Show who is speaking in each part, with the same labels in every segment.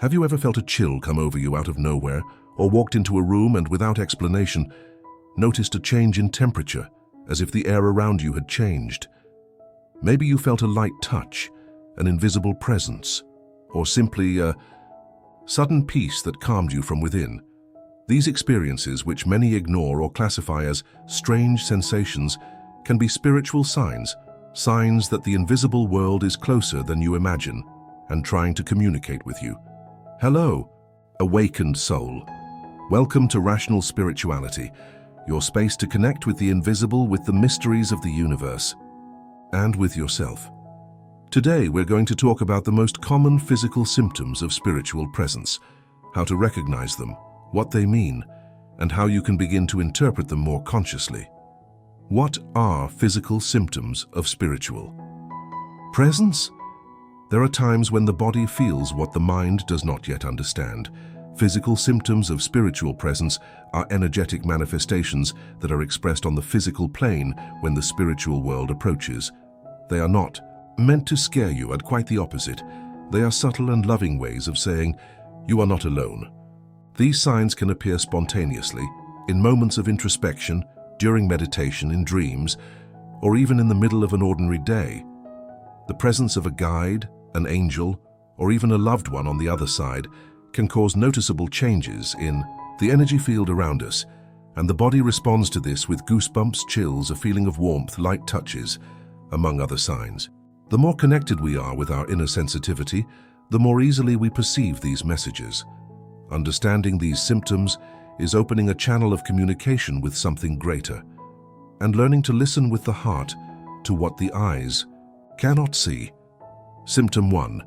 Speaker 1: Have you ever felt a chill come over you out of nowhere, or walked into a room and without explanation, noticed a change in temperature, as if the air around you had changed? Maybe you felt a light touch, an invisible presence, or simply a sudden peace that calmed you from within. These experiences, which many ignore or classify as strange sensations, can be spiritual signs that the invisible world is closer than you imagine and trying to communicate with you. Hello, awakened soul. Welcome to Rational Spirituality, your space to connect with the invisible, with the mysteries of the universe, and with yourself. Today, we're going to talk about the most common physical symptoms of spiritual presence, how to recognize them, what they mean, and how you can begin to interpret them more consciously. What are physical symptoms of spiritual presence? There are times when the body feels what the mind does not yet understand. Physical symptoms of spiritual presence are energetic manifestations that are expressed on the physical plane when the spiritual world approaches. They are not meant to scare you, and quite the opposite. They are subtle and loving ways of saying, you are not alone. These signs can appear spontaneously, in moments of introspection, during meditation, in dreams, or even in the middle of an ordinary day. The presence of a guide, an angel, or even a loved one on the other side can cause noticeable changes in the energy field around us, and the body responds to this with goosebumps, chills, a feeling of warmth, light touches, among other signs. The more connected we are with our inner sensitivity, the more easily we perceive these messages. Understanding these symptoms is opening a channel of communication with something greater, and learning to listen with the heart to what the eyes cannot see. Symptom 1.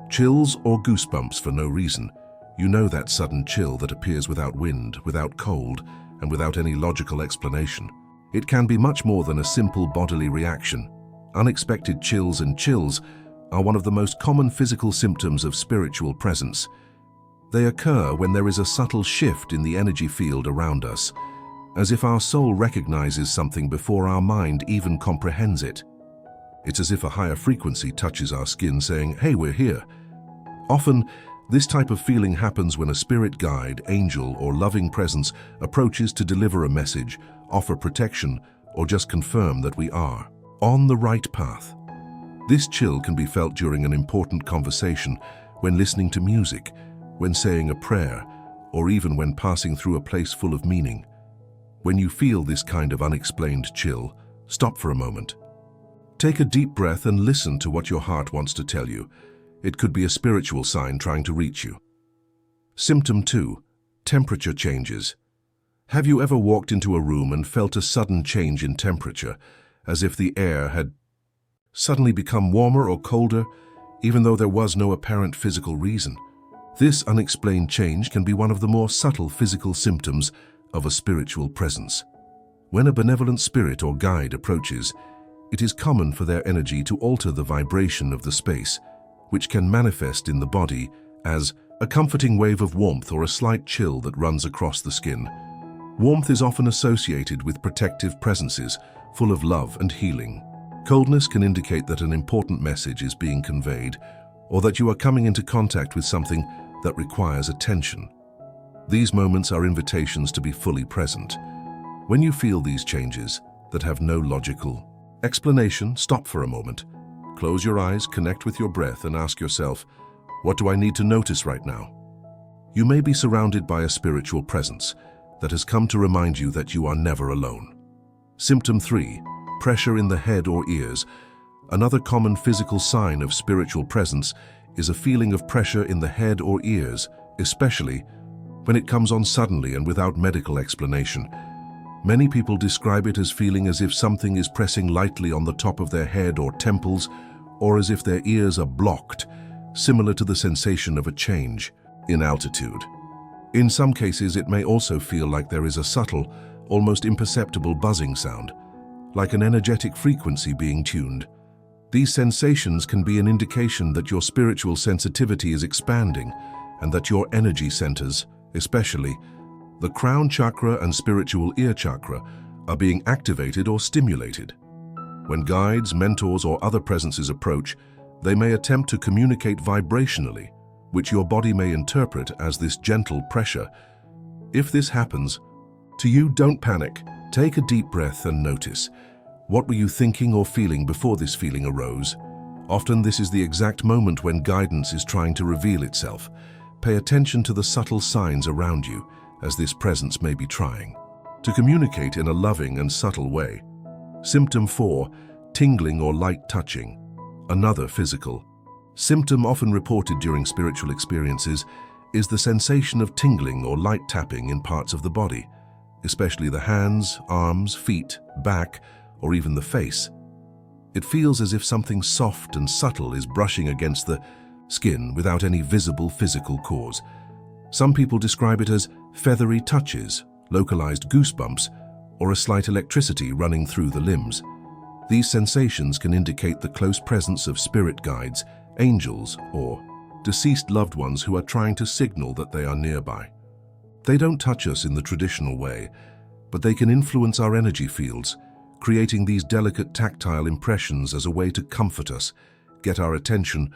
Speaker 1: Chills or goosebumps for no reason. You know that sudden chill that appears without wind, without cold, and without any logical explanation. It can be much more than a simple bodily reaction. Unexpected chills are one of the most common physical symptoms of spiritual presence. They occur when there is a subtle shift in the energy field around us, as if our soul recognizes something before our mind even comprehends it. It's as if a higher frequency touches our skin saying, hey, we're here. Often, this type of feeling happens when a spirit guide, angel, or loving presence approaches to deliver a message, offer protection, or just confirm that we are on the right path. This chill can be felt during an important conversation, when listening to music, when saying a prayer, or even when passing through a place full of meaning. When you feel this kind of unexplained chill, stop for a moment. Take a deep breath and listen to what your heart wants to tell you. It could be a spiritual sign trying to reach you. Symptom 2. Temperature changes. Have you ever walked into a room and felt a sudden change in temperature, as if the air had suddenly become warmer or colder, even though there was no apparent physical reason? This unexplained change can be one of the more subtle physical symptoms of a spiritual presence. When a benevolent spirit or guide approaches, it is common for their energy to alter the vibration of the space, which can manifest in the body as a comforting wave of warmth or a slight chill that runs across the skin. Warmth is often associated with protective presences, full of love and healing. Coldness can indicate that an important message is being conveyed, or that you are coming into contact with something that requires attention. These moments are invitations to be fully present. When you feel these changes that have no logical explanation, stop for a moment. Close your eyes, connect with your breath, and ask yourself, what do I need to notice right now? You may be surrounded by a spiritual presence that has come to remind you that you are never alone. Symptom 3. Pressure in the head or ears. Another common physical sign of spiritual presence is a feeling of pressure in the head or ears, especially when it comes on suddenly and without medical explanation. Many people describe it as feeling as if something is pressing lightly on the top of their head or temples, or as if their ears are blocked, similar to the sensation of a change in altitude. In some cases, it may also feel like there is a subtle, almost imperceptible buzzing sound, like an energetic frequency being tuned. These sensations can be an indication that your spiritual sensitivity is expanding and that your energy centers, especially the crown chakra and spiritual ear chakra, are being activated or stimulated. When guides, mentors, or other presences approach, they may attempt to communicate vibrationally, which your body may interpret as this gentle pressure. If this happens to you, don't panic. Take a deep breath and notice. What were you thinking or feeling before this feeling arose? Often this is the exact moment when guidance is trying to reveal itself. Pay attention to the subtle signs around you, as this presence may be trying to communicate in a loving and subtle way. Symptom 4. Tingling or light touching. Another physical symptom often reported during spiritual experiences is the sensation of tingling or light tapping in parts of the body, especially the hands, arms, feet, back, or even the face. It feels as if something soft and subtle is brushing against the skin without any visible physical cause. Some people describe it as feathery touches, localized goosebumps, or a slight electricity running through the limbs. These sensations can indicate the close presence of spirit guides, angels, or deceased loved ones who are trying to signal that they are nearby. They don't touch us in the traditional way, but they can influence our energy fields, creating these delicate tactile impressions as a way to comfort us, get our attention,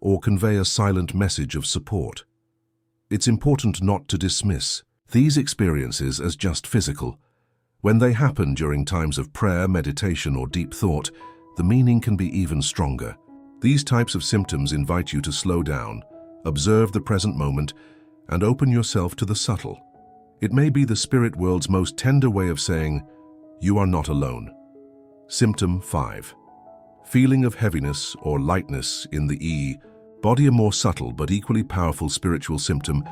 Speaker 1: or convey a silent message of support. It's important not to dismiss these experiences as just physical. When they happen during times of prayer, meditation, or deep thought, the meaning can be even stronger. These types of symptoms invite you to slow down, observe the present moment, and open yourself to the subtle. It may be the spirit world's most tender way of saying, you are not alone. Symptom 5. Feeling of heaviness or lightness in the body. A more subtle but equally powerful spiritual symptom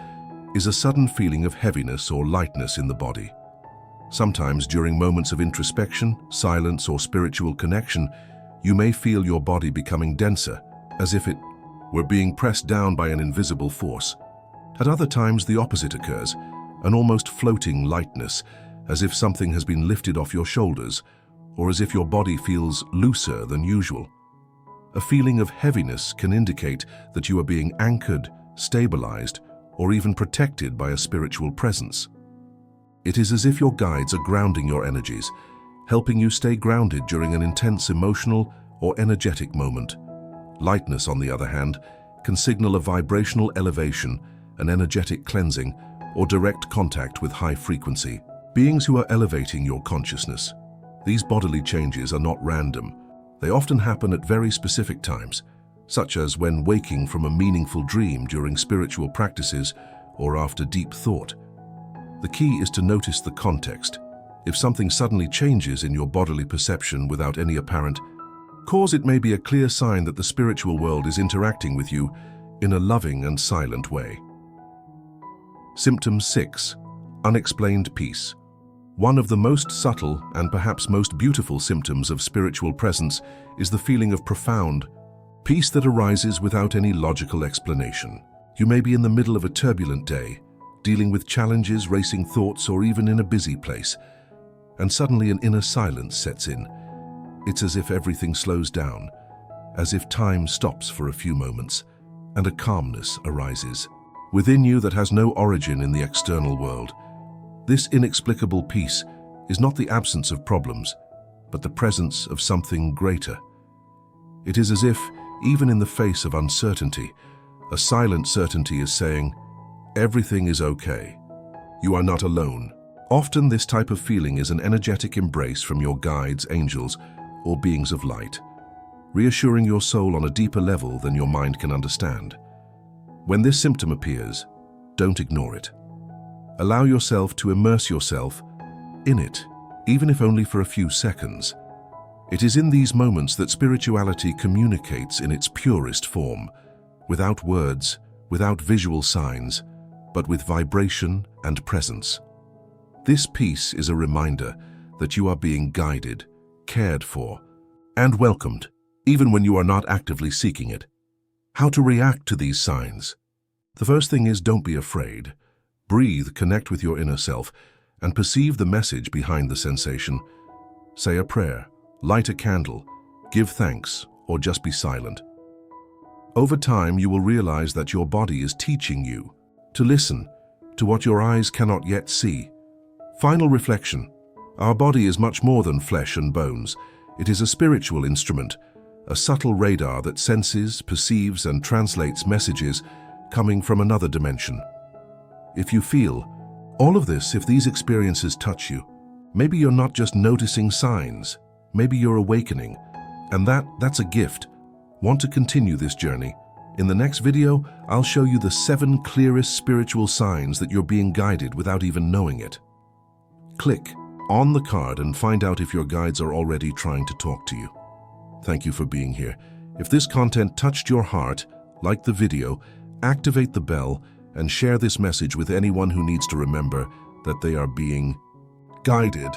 Speaker 1: is a sudden feeling of heaviness or lightness in the body. Sometimes during moments of introspection, silence, or spiritual connection, you may feel your body becoming denser, as if it were being pressed down by an invisible force. At other times, the opposite occurs, an almost floating lightness, as if something has been lifted off your shoulders, or as if your body feels looser than usual. A feeling of heaviness can indicate that you are being anchored, stabilized, or even protected by a spiritual presence. It is as if your guides are grounding your energies, helping you stay grounded during an intense emotional or energetic moment. Lightness, on the other hand, can signal a vibrational elevation, an energetic cleansing, or direct contact with high frequency beings who are elevating your consciousness. These bodily changes are not random. They often happen at very specific times, such as when waking from a meaningful dream during spiritual practices or after deep thought. The key is to notice the context. If something suddenly changes in your bodily perception without any apparent cause, it may be a clear sign that the spiritual world is interacting with you in a loving and silent way. Symptom 6. Unexplained peace. One of the most subtle and perhaps most beautiful symptoms of spiritual presence is the feeling of profound peace that arises without any logical explanation. You may be in the middle of a turbulent day, dealing with challenges, racing thoughts, or even in a busy place, and suddenly an inner silence sets in. It's as if everything slows down, as if time stops for a few moments, and a calmness arises within you that has no origin in the external world. This inexplicable peace is not the absence of problems, but the presence of something greater. It is as if, even in the face of uncertainty, a silent certainty is saying, everything is okay. You are not alone. Often this type of feeling is an energetic embrace from your guides, angels, or beings of light, reassuring your soul on a deeper level than your mind can understand. When this symptom appears, don't ignore it. Allow yourself to immerse yourself in it, even if only for a few seconds. It is in these moments that spirituality communicates in its purest form, without words, without visual signs, but with vibration and presence. This peace is a reminder that you are being guided, cared for, and welcomed, even when you are not actively seeking it. How to react to these signs? The first thing is, don't be afraid. Breathe, connect with your inner self, and perceive the message behind the sensation. Say a prayer, light a candle, give thanks, or just be silent. Over time, you will realize that your body is teaching you to listen to what your eyes cannot yet see. Final reflection. Our body is much more than flesh and bones. It is a spiritual instrument, a subtle radar that senses, perceives, and translates messages coming from another dimension. If you feel all of this, if these experiences touch you, maybe you're not just noticing signs, maybe you're awakening, and that's a gift. Want to continue this journey? In the next video, I'll show you the 7 clearest spiritual signs that you're being guided without even knowing it. Click on the card and find out if your guides are already trying to talk to you. Thank you for being here. If this content touched your heart, like the video, activate the bell, and share this message with anyone who needs to remember that they are being guided.